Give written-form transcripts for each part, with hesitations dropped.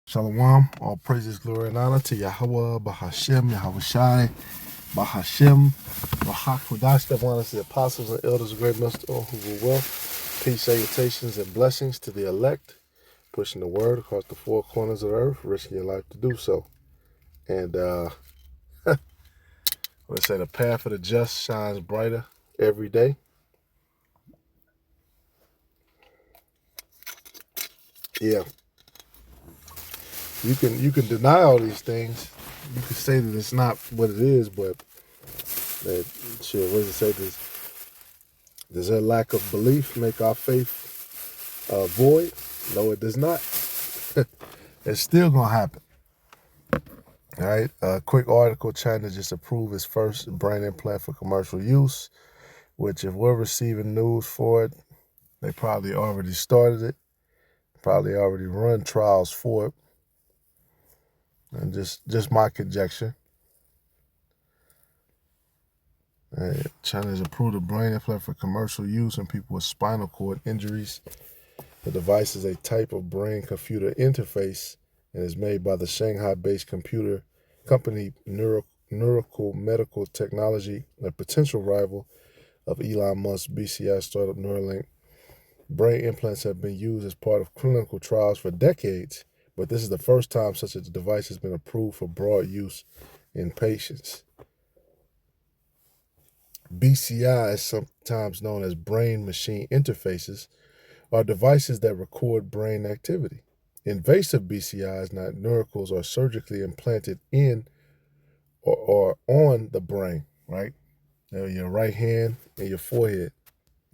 Shalom, all praises, glory, and honor to Yahweh, Bahashem, Yahweh Shai, Bahashem, Bahakudash, the one of the apostles and elders of great master who will well. Peace, salutations, and blessings to the elect, pushing the word across the four corners of the earth, risking your life to do so. And let's say the path of the just shines brighter every day. Yeah. You can deny all these things. You can say that it's not what it is, but that shit, what does it say? Does their lack of belief make our faith void? No, it does not. It's still gonna happen. All right. A quick article: China just approved its first brain implant for commercial use. Which, if we're receiving news for it, they probably already started it. Probably already run trials for it. And just my conjecture. China has approved a brain implant for commercial use in people with spinal cord injuries. The device is a type of brain-computer interface and is made by the Shanghai-based computer company Neuracle Medical Technology, a potential rival of Elon Musk's BCI startup Neuralink. Brain implants have been used as part of clinical trials for decades, but this is the first time such a device has been approved for broad use in patients. BCI is sometimes known as brain-machine interfaces, are devices that record brain activity. Invasive BCIs, not Neuracles, are surgically implanted in or on the brain, right? Your right hand and your forehead.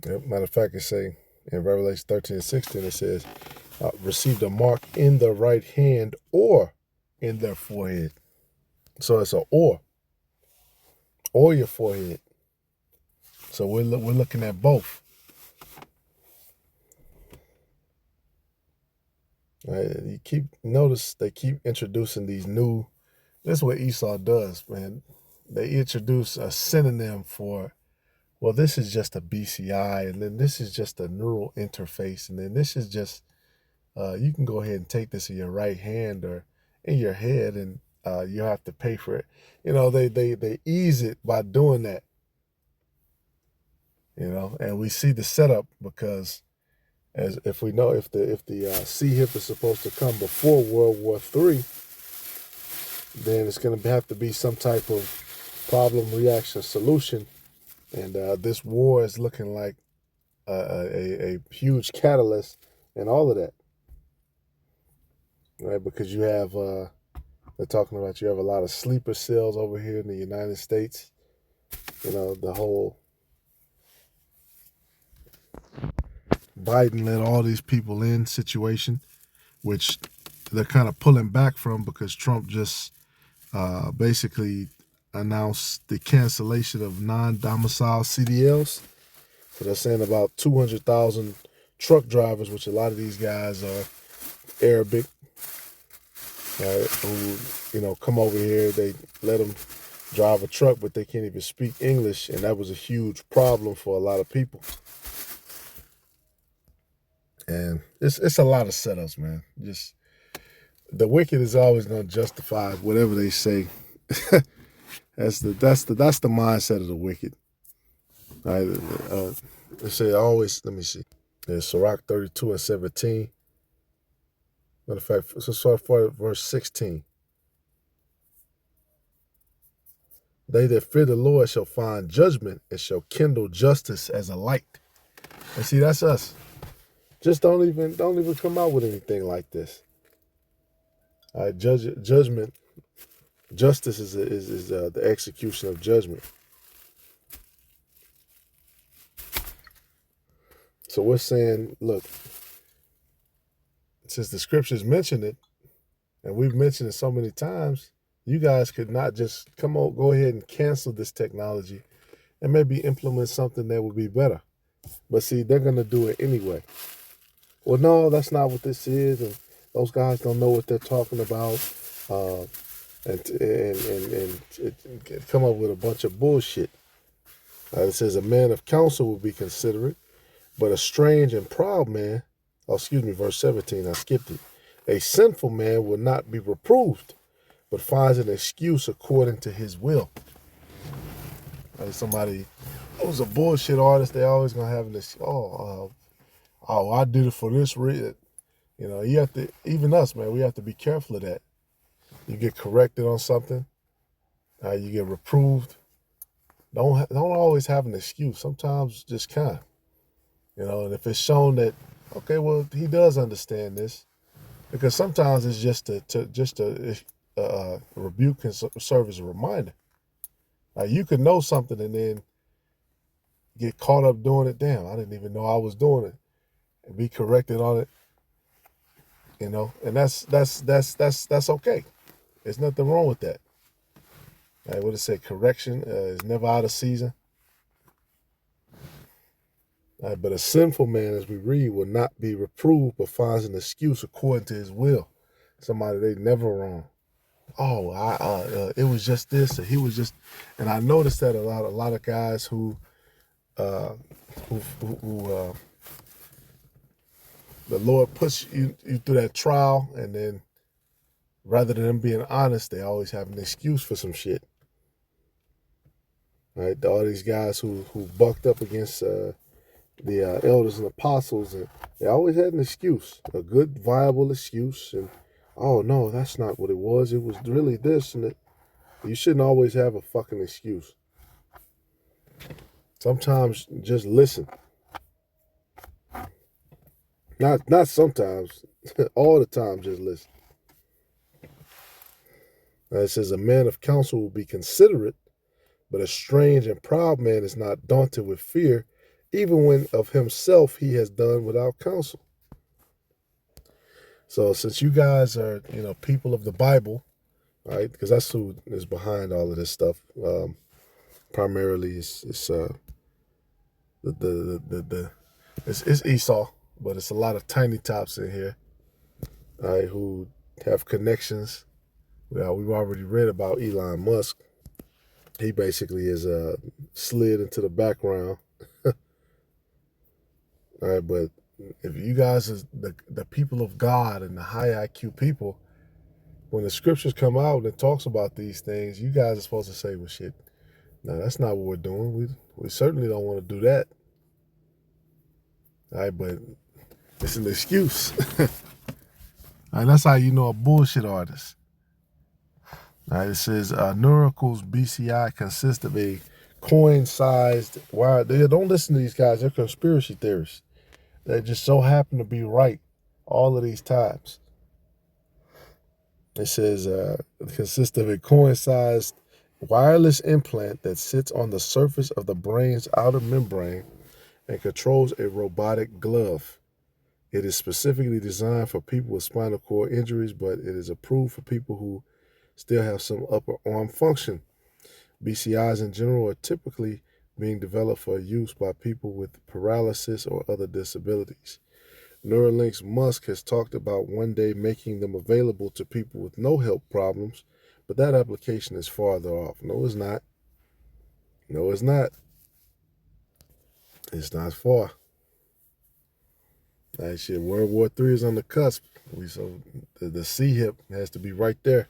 Matter of fact, it say in Revelation 13:16, it says, received a mark in the right hand or in their forehead. So it's a or your forehead. So we're looking at both. You notice they keep introducing these new. That's what Esau does, man. They introduce a synonym for, well, this is just a BCI, and then this is just a neural interface, and then this is just, you can go ahead and take this in your right hand or in your head, and you have to pay for it. They ease it by doing that. And we see the setup because, as if we know, if the C-HIP is supposed to come before World War III, then it's going to have to be some type of problem, reaction, solution. And this war is looking like a huge catalyst in all of that. Right? Because you have, they're talking about you have a lot of sleeper cells over here in the United States. The whole Biden let all these people in situation, which they're kind of pulling back from because Trump just basically announced the cancellation of non-domicile CDLs. So they're saying about 200,000 truck drivers, which a lot of these guys are Arabic, who come over here. They let them drive a truck, but they can't even speak English, and that was a huge problem for a lot of people. And it's a lot of setups, man. Just the wicked is always going to justify whatever they say. That's the mindset of the wicked. They say always. Let me see. There's Sirach 32:17. Matter of fact, so start for verse 16. They that fear the Lord shall find judgment and shall kindle justice as a light. And see, that's us. Just don't even come out with anything like this. All right, judgment, justice is the execution of judgment. So we're saying, look, since the scriptures mention it, and we've mentioned it so many times, you guys could not just go ahead and cancel this technology and maybe implement something that would be better. But see, they're going to do it anyway. Well, no, that's not what this is, and those guys don't know what they're talking about, and come up with a bunch of bullshit. It says a man of counsel will be considerate, but a strange and proud man, verse 17, I skipped it. A sinful man will not be reproved, but finds an excuse according to his will. Like somebody who's a bullshit artist, they always gonna have this. I did it for this reason. You know, you have to. Even us, man, we have to be careful of that. You get corrected on something, you get reproved. Don't always have an excuse. Sometimes just kind. You know, and if it's shown that, okay, well, he does understand this, because sometimes it's just a rebuke can serve as a reminder. You could know something and then get caught up doing it. Damn, I didn't even know I was doing it, and be corrected on it. You know, and that's okay. There's nothing wrong with that. What it say? Correction is never out of season. But a sinful man, as we read, will not be reproved, but finds an excuse according to his will. Somebody they never wrong. It was just this, or he was just. And I noticed that a lot of guys who the Lord puts you through that trial, and then rather than them being honest, they always have an excuse for some shit. Right? All these guys who bucked up against the elders and apostles, and they always had an excuse, a good, viable excuse. And oh no, that's not what it was. It was really this and that. You shouldn't always have a fucking excuse. Sometimes just listen. Not sometimes, all the time. Just listen. It says a man of counsel will be considerate, but a strange and proud man is not daunted with fear, even when of himself he has done without counsel. So since you guys are, people of the Bible, right? Because that's who is behind all of this stuff. Primarily, it's it's Esau, but it's a lot of tiny tops in here, right? Who have connections. Well, we've already read about Elon Musk. He basically is slid into the background. All right, but if you guys are the people of God and the high IQ people, when the scriptures come out and it talks about these things, you guys are supposed to say, well, shit, no, that's not what we're doing. We certainly don't want to do that. All right, but it's an excuse. All right, that's how you know a bullshit artist. All right, it says Neuralink BCI consists of a coin-sized wire. Don't listen to these guys. They're conspiracy theorists. They just so happen to be right all of these times. It says it consists of a coin-sized wireless implant that sits on the surface of the brain's outer membrane and controls a robotic glove. It is specifically designed for people with spinal cord injuries, but it is approved for people who still have some upper arm function. BCIs in general are typically being developed for use by people with paralysis or other disabilities. Neuralink's Musk has talked about one day making them available to people with no health problems, but that application is farther off. No, it's not. No, it's not. It's not far. That shit, World War III is on the cusp. So the C-hip has to be right there.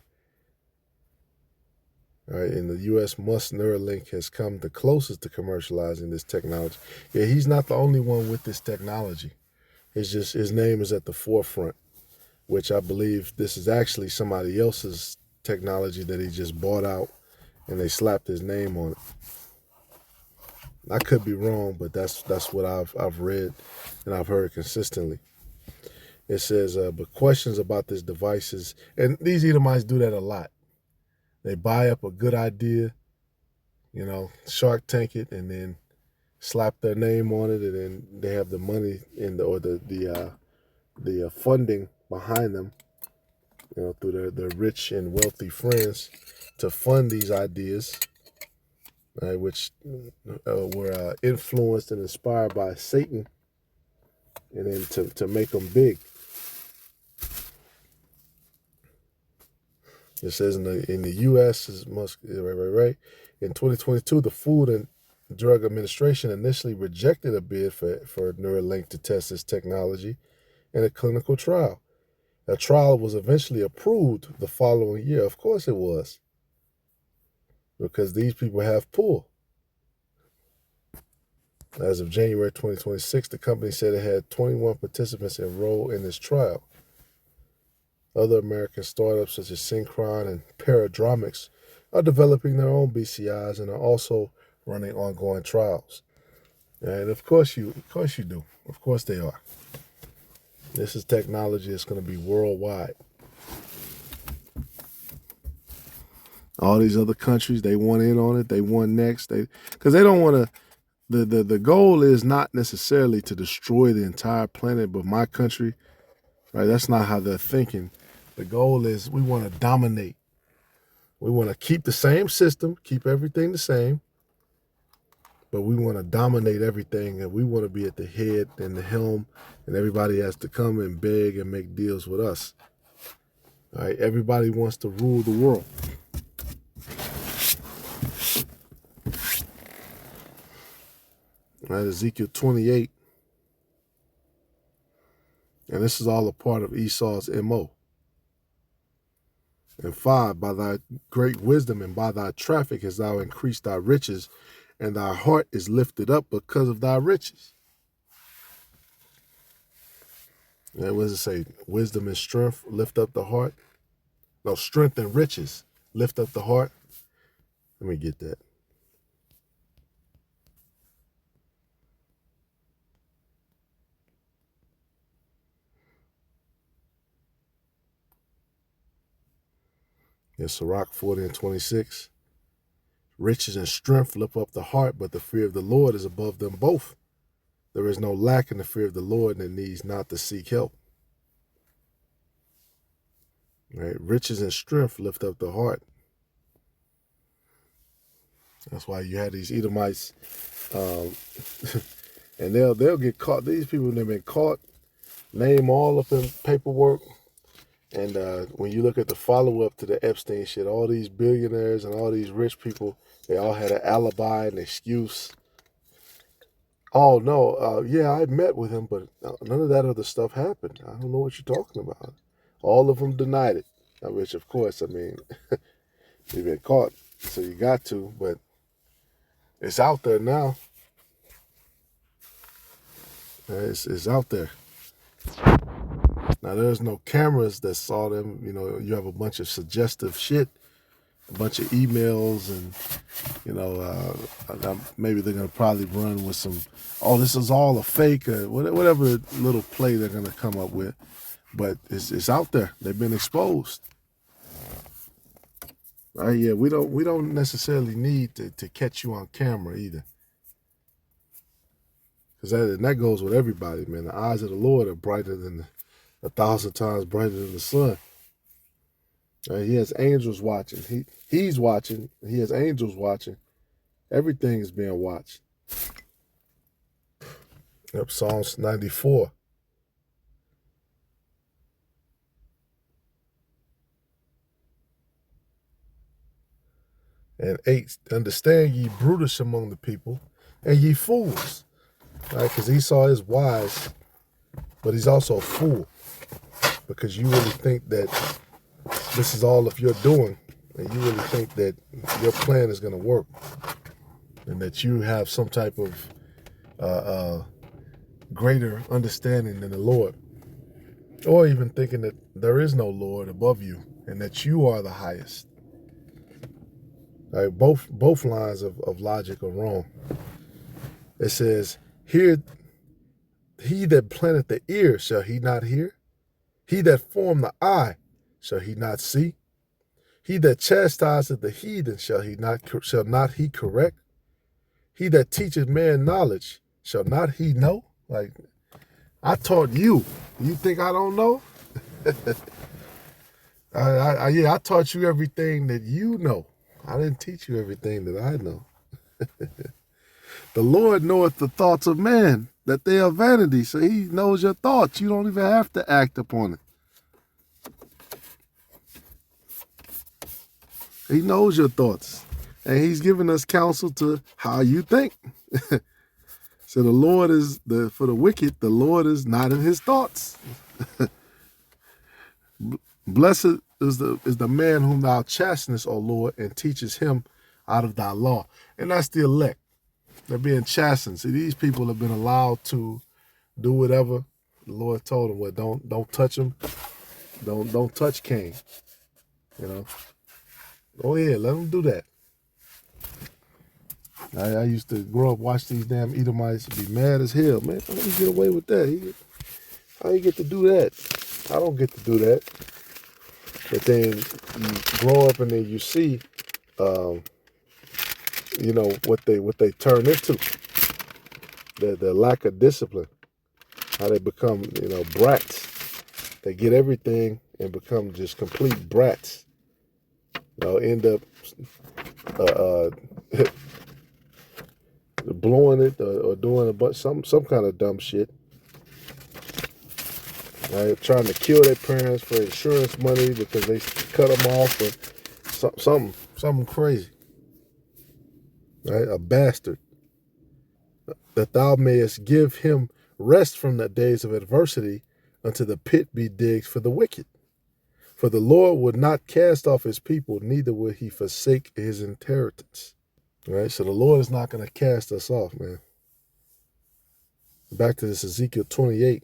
All right, in the U.S., Musk Neuralink has come the closest to commercializing this technology. Yeah, he's not the only one with this technology. It's just his name is at the forefront, which I believe this is actually somebody else's technology that he just bought out, and they slapped his name on it. I could be wrong, but that's what I've read and I've heard consistently. It says, but questions about this device is, and these Edomites do that a lot. They buy up a good idea, Shark Tank it, and then slap their name on it, and then they have the money or the funding behind them, through their rich and wealthy friends to fund these ideas, right, which were influenced and inspired by Satan, and then to make them big. It says in the U.S. is Musk, right. In 2022, the Food and Drug Administration initially rejected a bid for Neuralink to test this technology in a clinical trial. A trial was eventually approved the following year. Of course it was, because these people have pull. As of January 2026, the company said it had 21 participants enrolled in this trial. Other American startups such as Synchron and Paradromics are developing their own BCIs and are also running ongoing trials. And of course you do. Of course they are. This is technology that's going to be worldwide. All these other countries, they want in on it. They want next. Because they don't want to. The goal is not necessarily to destroy the entire planet, but my country, right? That's not how they're thinking. The goal is we want to dominate. We want to keep the same system, keep everything the same, but we want to dominate everything, and we want to be at the head and the helm, and everybody has to come and beg and make deals with us. All right, everybody wants to rule the world. All right, Ezekiel 28, and this is all a part of Esau's MO. And 5, by thy great wisdom and by thy traffic hast thou increased thy riches, and thy heart is lifted up because of thy riches. And what does it say? Wisdom and strength lift up the heart. No, strength and riches lift up the heart. Let me get that. In Sirach 40 and 26. Riches and strength lift up the heart, but the fear of the Lord is above them both. There is no lack in the fear of the Lord, and it needs not to seek help. Right? Riches and strength lift up the heart. That's why you had these Edomites, and they'll get caught. These people, they've been caught, name all up in paperwork. And when you look at the follow-up to the Epstein shit, all these billionaires and all these rich people, they all had an alibi and excuse. Oh, no, yeah, I met with him, but none of that other stuff happened. I don't know what you're talking about. All of them denied it, which, of course, I mean, you've been caught, so you got to, but it's out there now. It's out there. Now, there's no cameras that saw them. You know, you have a bunch of suggestive shit, a bunch of emails, and, you know, maybe they're going to probably run with some, oh, this is all a fake, or whatever little play they're going to come up with. But it's out there. They've been exposed. All right, yeah, we don't necessarily need to catch you on camera either. Because that goes with everybody, man. The eyes of the Lord are brighter than 1,000 times brighter than the sun. He has angels watching. He's watching. He has angels watching. Everything is being watched. Yep, Psalms 94. And 8, understand ye brutish among the people, and ye fools. Right? Because Esau is wise, but he's also a fool. Because you really think that this is all of your doing, and you really think that your plan is going to work, and that you have some type of greater understanding than the Lord, or even thinking that there is no Lord above you, and that you are the highest. Right? Both lines of logic are wrong. It says, "Here, he that planteth the ear, shall he not hear? He that formed the eye, shall he not see? He that chastiseth the heathen, shall not he correct? He that teacheth man knowledge, shall not he know?" Like, I taught you. You think I don't know? I taught you everything that you know. I didn't teach you everything that I know. The Lord knoweth the thoughts of man, that they are vanity. So he knows your thoughts. You don't even have to act upon it. He knows your thoughts. And he's giving us counsel to how you think. So the Lord is, for the wicked, the Lord is not in his thoughts. Blessed is the man whom thou chastenest, O Lord, and teaches him out of thy law. And that's the elect. They're being chastened. See, these people have been allowed to do whatever the Lord told them. Well, don't touch them. Don't touch Cain. You know. Oh yeah, let them do that. I used to grow up, watch these damn Edomites, be mad as hell. Man, how do you get away with that? How you get to do that? I don't get to do that. But then you grow up and then you see, you know, what they turn into. The lack of discipline. How they become, you know, brats. They get everything and become just complete brats. You know, end up blowing it or doing some kind of dumb shit. Right? Trying to kill their parents for insurance money because they cut them off or something crazy. Right? A bastard. That thou mayest give him rest from the days of adversity until the pit be digged for the wicked. For the Lord would not cast off his people, neither would he forsake his inheritance. Right? So the Lord is not going to cast us off, man. Back to this Ezekiel 28.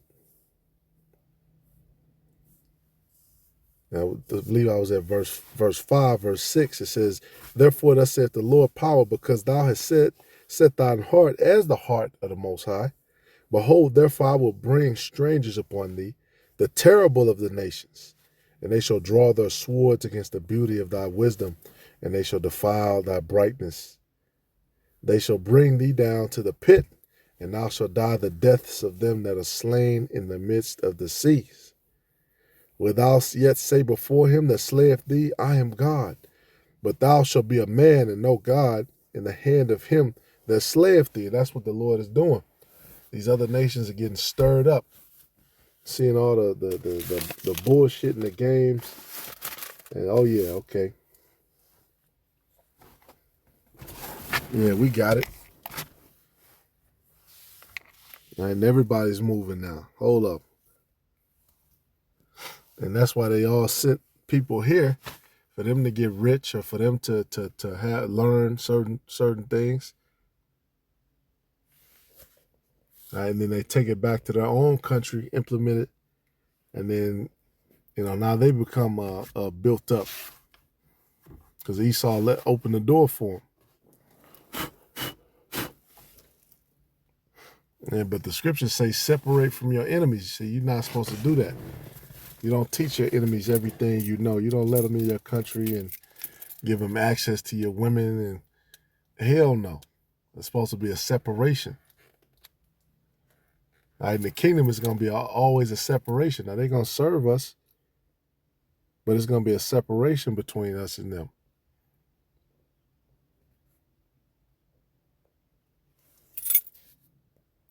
Now, I believe I was at verse 5, verse 6. It says, therefore thus saith the Lord power, because thou hast set thine heart as the heart of the Most High. Behold, therefore I will bring strangers upon thee, the terrible of the nations. And they shall draw their swords against the beauty of thy wisdom, and they shall defile thy brightness. They shall bring thee down to the pit, and thou shalt die the deaths of them that are slain in the midst of the seas. Wilt thou yet say before him that slayeth thee, I am God? But thou shalt be a man and no God in the hand of him that slayeth thee. That's what the Lord is doing. These other nations are getting stirred up, seeing all the bullshit in the games. And oh yeah, okay. Yeah, we got it. And everybody's moving now. Hold up. And that's why they all sent people here, for them to get rich or for them to learn certain things. And then they take it back to their own country, implement it, and then, you know, now they become built up because Esau opened the door for them. Yeah, but the scriptures say separate from your enemies. See, you're not supposed to do that. You don't teach your enemies everything you know. You don't let them in your country and give them access to your women. And hell no. There's supposed to be a separation. All right, in the kingdom, it's going to be always a separation. Now, they're going to serve us, but it's going to be a separation between us and them.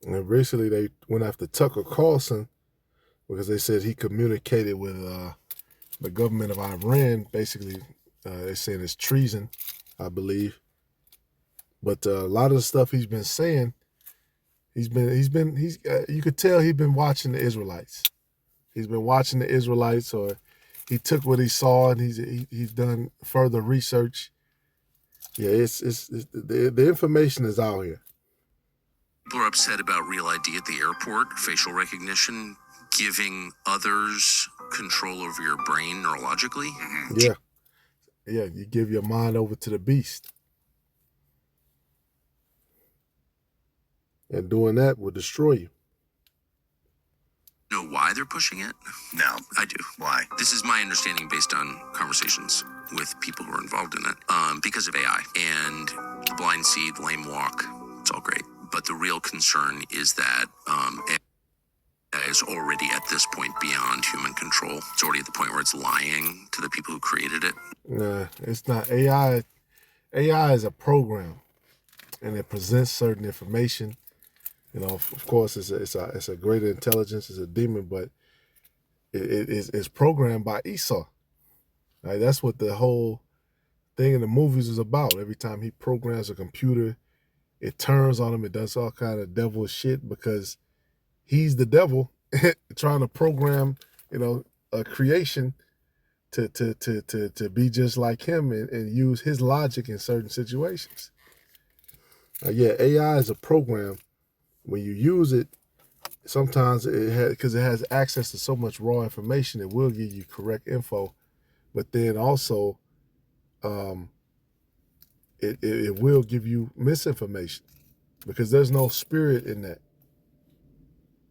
And recently they went after Tucker Carlson because they said he communicated with the government of Iran. Basically, they're saying it's treason, I believe. But a lot of the stuff he's been saying, you could tell he's been watching the Israelites. He's been watching the Israelites, or he took what he saw and he's done further research. Yeah, it's the information is out here. People are upset about Real ID at the airport, facial recognition, giving others control over your brain neurologically. Yeah, you give your mind over to the beast. And doing that will destroy you. Know why they're pushing it? No, I do. Why? This is my understanding based on conversations with people who are involved in it. Because of AI and the blind see, the lame walk. It's all great. But the real concern is that AI is already at this point beyond human control. It's already at the point where it's lying to the people who created it. Nah, it's not. AI is a program, and it presents certain information. You know, of course, it's a greater intelligence. It's a demon, but it's programmed by Esau. Right? That's what the whole thing in the movies is about. Every time he programs a computer, it turns on him. It does all kind of devil shit because he's the devil trying to program, you know, a creation to be just like him and use his logic in certain situations. Yeah, AI is a program. When you use it, sometimes because it has access to so much raw information, it will give you correct info, but then also it will give you misinformation because there's no spirit in that.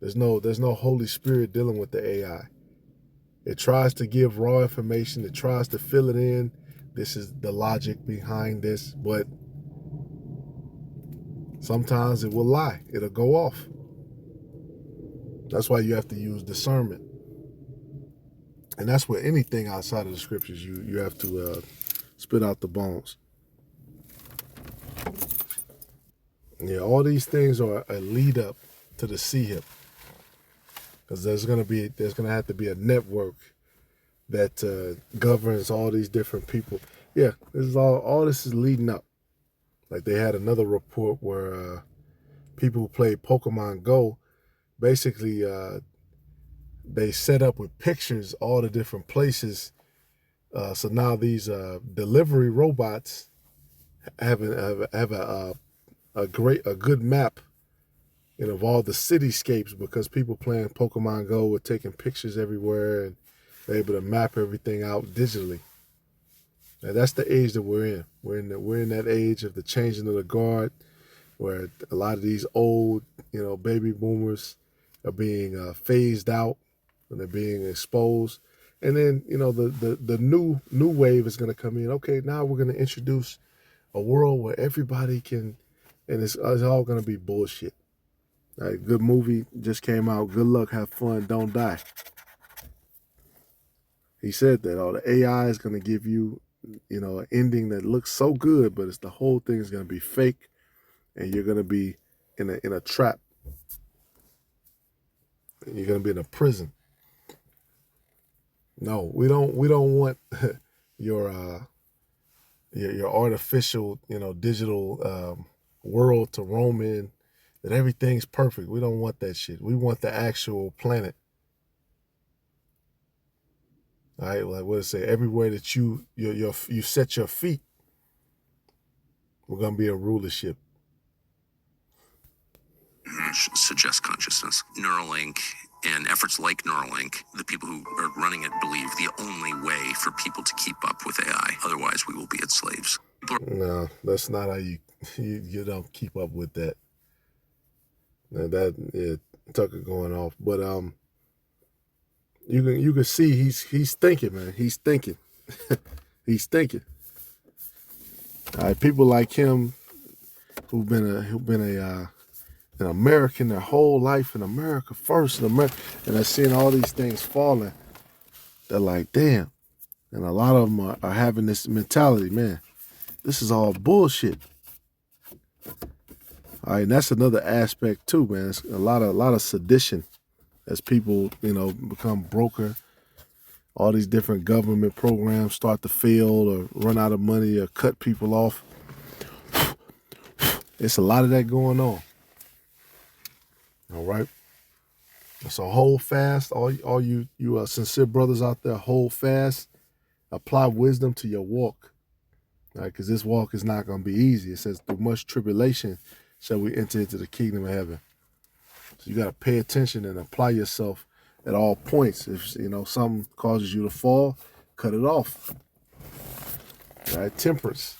There's no Holy Spirit dealing with the AI. It tries to give raw information. It tries to fill it in. This is the logic behind this, but sometimes it will lie. It'll go off. That's why you have to use discernment. And that's where anything outside of the scriptures, you have to spit out the bones. Yeah, all these things are a lead up to the CHIP. Because there's gonna have to be a network that governs all these different people. Yeah, this is all this is leading up. Like they had another report where people who played Pokemon Go, basically they set up with pictures all the different places. So now these delivery robots have a good map, of all the cityscapes, because people playing Pokemon Go were taking pictures everywhere and they're able to map everything out digitally. Now that's the age that we're in. We're in that age of the changing of the guard, where a lot of these old, baby boomers are being phased out and they're being exposed. And then, the new wave is going to come in. Okay, now we're going to introduce a world where everybody can, and it's all going to be bullshit. All right, good movie just came out. Good luck, have fun, don't die. He said that the AI is going to give you, an ending that looks so good, but the whole thing is going to be fake, and you're going to be in a trap. You're going to be in a prison. No, we don't want your artificial, digital world to roam in, that everything's perfect. We don't want that shit. We want the actual planet. All right, like what it say? Everywhere that you set your feet, we're gonna be a rulership. Suggest consciousness. Neuralink and efforts like Neuralink, the people who are running it believe the only way for people to keep up with AI. Otherwise, we will be its slaves. No, that's not how you don't keep up with that. Tucker going off, but you can see he's thinking, man. He's thinking. He's thinking. All right, people like him who've been an American their whole life, in America first, and they're seeing all these things falling. They're like, damn. And a lot of them are having this mentality, man. This is all bullshit. All right, and that's another aspect too, man. It's a lot of sedition as people, become broker. All these different government programs start to fail or run out of money or cut people off. It's a lot of that going on. All right. So hold fast, all you sincere brothers out there. Hold fast. Apply wisdom to your walk. All right, because this walk is not going to be easy. It says, through much tribulation shall we enter into the kingdom of heaven. So you got to pay attention and apply yourself at all points. If something causes you to fall, cut it off. All right, temperance.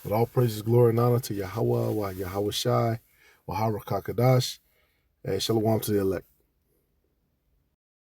With all praises, glory, and honor to Yahweh, Yahweh Shai, Wahara Kakadash, and Shalom to the elect.